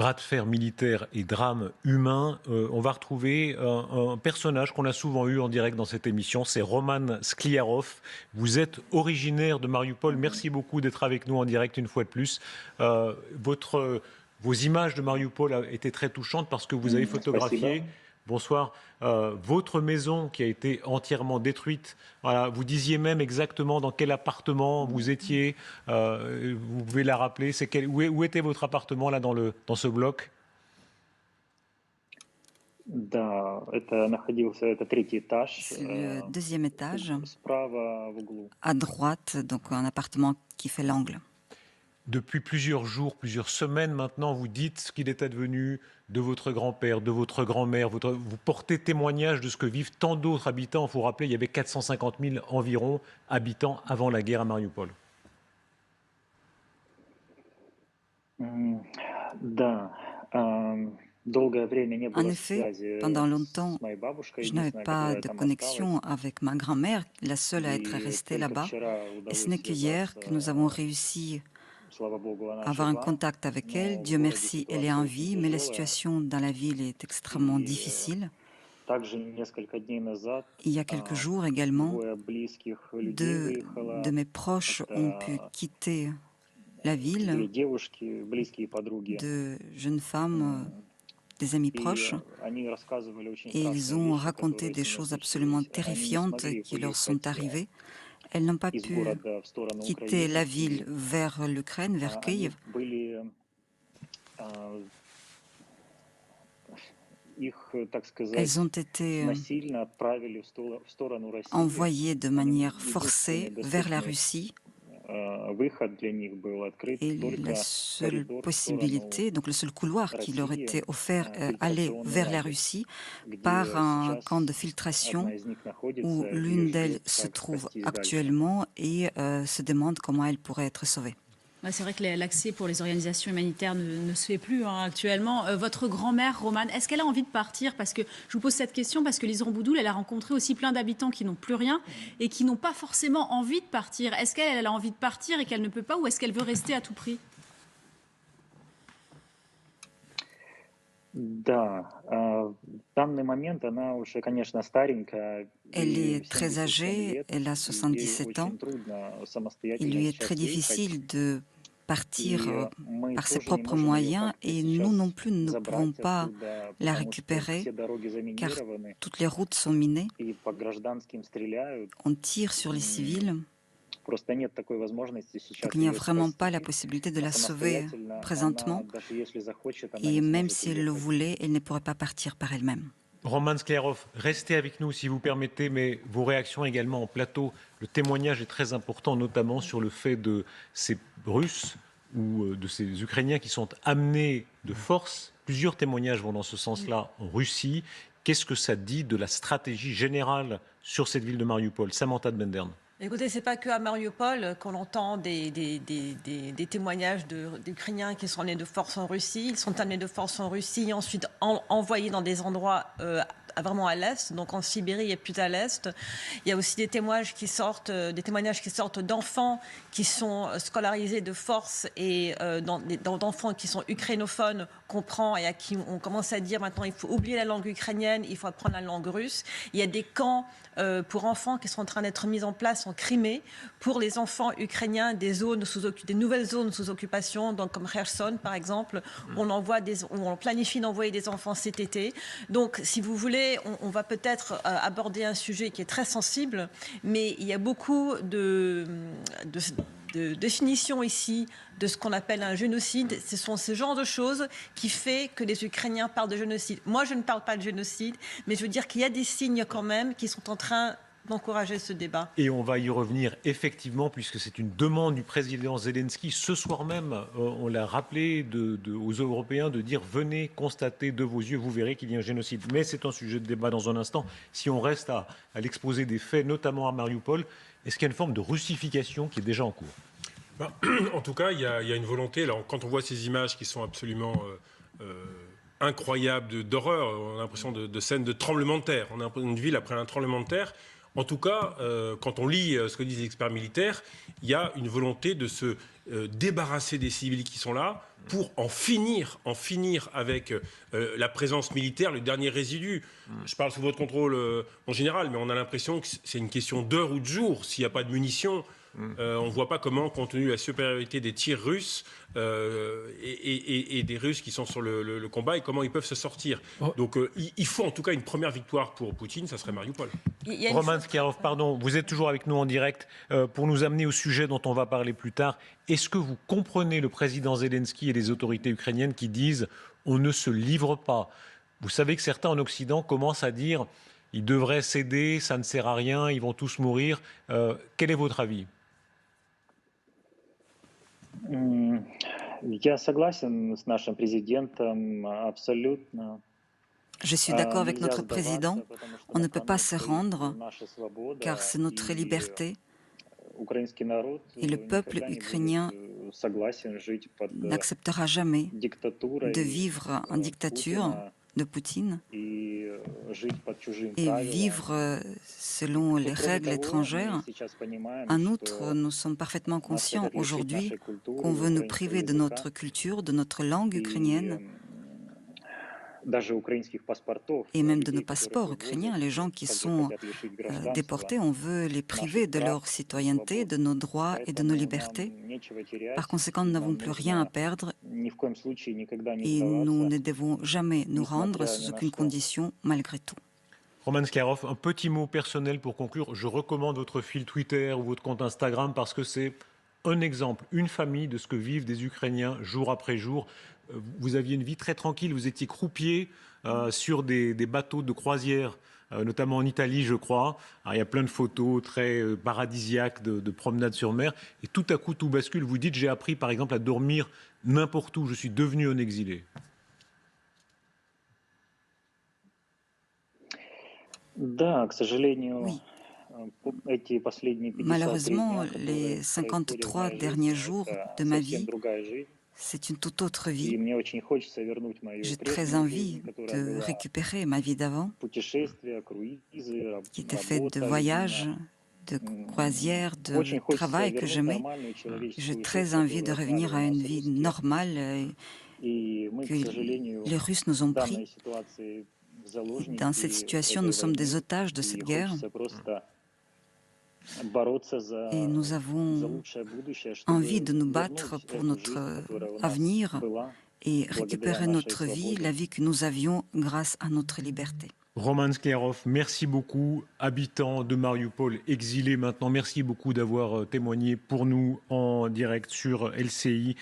Bras de fer militaire et drame humain, on va retrouver un personnage qu'on a souvent eu en direct dans cette émission, c'est Roman Skliarov. Vous êtes originaire de Mariupol. Merci beaucoup d'être avec nous en direct une fois de plus. Vos images de Mariupol étaient très touchantes parce que vous avez photographié. Спасибо. Bonsoir. Votre maison qui a été entièrement détruite. Voilà, vous disiez même exactement dans quel appartement vous étiez. Vous pouvez la rappeler. Où était votre appartement là dans ce bloc? Да, это третий этаж, C'est le deuxième étage, справа в углу. à droite, donc un appartement qui fait l'angle. Depuis plusieurs jours, plusieurs semaines maintenant, vous dites ce qu'il est advenu de votre grand-père, de votre grand-mère. Vous portez témoignage de ce que vivent tant d'autres habitants. Il faut rappeler, il y avait 450 000 environ habitants avant la guerre à Mariupol. Да, долгое время не En было effet, связи pendant с longtemps, моей бабушкой, je n'avais единственная, pas которая de там connexion осталась. avec ma grand-mère, la seule à être И restée только là-bas. вчера Et ce удалось n'est que hier que nous avons связаться, réussi слава богу, она à avoir un жива, contact avec elle. но в Dieu городе merci, elle est ситуация en очень vie, mais la тяжелая. situation dans la ville est extrêmement И difficile. также несколько дней назад Il y a quelques jours également, двое близких людей deux выехало. de mes proches ont pu Это quitter la две ville, девушки, близкие подруги. de jeunes femmes, des amis И proches. они рассказывали очень Et ils страшные ont вещи, raconté которые des с ними choses absolument случились. Они не terrifiantes смогли qui leur выехать sont arrivées. Elles n'ont pas из pu города в сторону quitter la Украины. ville vers l'Ukraine, vers Они Kiev. были, а, их, так сказать, Elles ont été насильно отправили в сторону России. envoyées de manière Единственный forcée vers la доступный Russie. выход для них был открыт Et только la seule коридор в сторону possibilité, donc le seul couloir qui leur России, était offert, allait фильтрационный vers la лагерь, Russie где par un сейчас camp de filtration одна из них où находится, ее l'une d'elles ждет, se как trouve спастись дальше. actuellement et se demande comment elle pourrait être sauvée. Ouais, c'est vrai que l'accès pour les organisations humanitaires ne se fait plus actuellement. Votre grand-mère, Romane, est-ce qu'elle a envie de partir? Parce que je vous pose cette question parce que Lise Ramboudou, elle a rencontré aussi plein d'habitants qui n'ont plus rien et qui n'ont pas forcément envie de partir. Est-ce qu'elle a envie de partir et qu'elle ne peut pas, ou est-ce qu'elle veut rester à tout prix? Да, в данный момент она уже, конечно, старенькая. Elle Ей est très 77 âgée, лет, elle a и ей 77 ans. очень трудно Il самостоятельно lui est сейчас très выехать. difficile de partir И мы par ses тоже не propres можем ее moyens как-то et nous non сейчас plus ne pouvons забрать pas оттуда, la потому что récupérer все дороги car заминированы, toutes les routes sont minées. и по гражданским стреляют. On tire sur les civils, Просто нет такой возможности сейчас donc il n'y a ее vraiment pas la спасти. possibilité de А la sauver самостоятельно présentement. она, даже если захочет, она Et не même сможет si elle le уехать. voulait, elle ne pourrait pas partir par elle-même. Roman Skliarov, restez avec nous si vous permettez, mais vos réactions également en plateau. Le témoignage est très important, notamment sur le fait de ces Russes ou de ces Ukrainiens qui sont amenés de force. Plusieurs témoignages vont dans ce sens-là en Russie. Qu'est-ce que ça dit de la stratégie générale sur cette ville de Mariupol? Samantha de Bendern. Écoutez, c'est pas que à Mariupol qu'on entend des témoignages d'Ukrainiens qui sont amenés de force en Russie. Ils sont amenés de force en Russie, ensuite envoyés dans des endroits vraiment à l'est, donc en Sibérie et plus à l'est. Il y a aussi des témoignages qui sortent d'enfants qui sont scolarisés de force et d'enfants qui sont ukrainophones qu'on prend et à qui on commence à dire maintenant il faut oublier la langue ukrainienne, il faut apprendre la langue russe. Il y a des camps pour enfants qui sont en train d'être mis en place en Crimée pour les enfants ukrainiens des nouvelles zones sous occupation, donc comme Kherson par exemple, où on planifie d'envoyer des enfants cet été. Donc si vous voulez, on va peut-être aborder un sujet qui est très sensible, mais il y a beaucoup de définition ici de ce qu'on appelle un génocide. Ce sont ce genre de choses qui fait que les Ukrainiens parlent de génocide. Moi, je ne parle pas de génocide, mais je veux dire qu'il y a des signes quand même qui sont en train d'encourager ce débat. Et on va y revenir effectivement, puisque c'est une demande du président Zelensky. Ce soir même, on l'a rappelé aux Européens de dire « Venez constater de vos yeux, vous verrez qu'il y a un génocide ». Mais c'est un sujet de débat dans un instant. Si on reste à l'exposé des faits, notamment à Mariupol, est-ce qu'il y a une forme de russification qui est déjà en cours? En tout cas, il y a une volonté. Alors, quand on voit ces images qui sont absolument incroyables, d'horreur, on a l'impression de scènes de tremblement de terre. On a une ville après un tremblement de terre. En tout cas, quand on lit ce que disent les experts militaires, il y a une volonté de se débarrasser des civils qui sont là pour en finir avec la présence militaire, le dernier résidu. Je parle sous votre contrôle, mon général, mais on a l'impression que c'est une question d'heure ou de jour. S'il n'y a pas de munitions, on ne voit pas comment, compte tenu de la supériorité des tirs russes et des Russes qui sont sur le combat, et comment ils peuvent se sortir. Donc il faut en tout cas une première victoire pour Poutine, ça serait Mariupol. Roman Sklarov, pardon, vous êtes toujours avec nous en direct pour nous amener au sujet dont on va parler plus tard. Est-ce que vous comprenez le président Zelensky et les autorités ukrainiennes qui disent « on ne se livre pas ». Vous savez que certains en Occident commencent à dire « ils devraient céder, ça ne sert à rien, ils vont tous mourir ». Quel est votre avis ? Я согласен с нашим президентом абсолютно. Je suis d'accord avec notre président. On ne peut pas se rendre car c'est notre liberté et le peuple ukrainien n'acceptera jamais de vivre en dictature de Poutine et vivre selon les règles étrangères. En outre, nous sommes parfaitement conscients aujourd'hui qu'on veut nous priver de notre culture, de notre langue ukrainienne et même de nos passeports ukrainiens. Les gens qui sont déportés, on veut les priver de leur citoyenneté, de nos droits et de nos libertés. Par conséquent, nous n'avons plus rien à perdre et nous ne devons jamais nous rendre sous aucune condition malgré tout. Roman Sklarov, un petit mot personnel pour conclure. Je recommande votre fil Twitter ou votre compte Instagram parce que c'est un exemple, une famille de ce que vivent des Ukrainiens jour après jour. Vous aviez une vie très tranquille, vous étiez croupier sur des bateaux de croisière, notamment en Italie, je crois. Alors, il y a plein de photos très paradisiaques de promenades sur mer. Et tout à coup, tout bascule. Vous dites, j'ai appris par exemple à dormir n'importe où. Je suis devenu un exilé. Oui. Malheureusement, les 53 derniers jours de ma vie, c'est une toute autre vie. J'ai très envie de récupérer ma vie d'avant, qui était faite de voyages, de croisières, de travail que j'aimais. J'ai très envie de revenir à une vie normale que les Russes nous ont pris. Dans cette situation, nous sommes des otages de cette guerre. Et nous avons envie de nous battre pour notre avenir et récupérer notre vie, la vie que nous avions grâce à notre liberté. Roman Sklarov, merci beaucoup, habitant de Mariupol, exilé maintenant. Merci beaucoup d'avoir témoigné pour nous en direct sur LCI.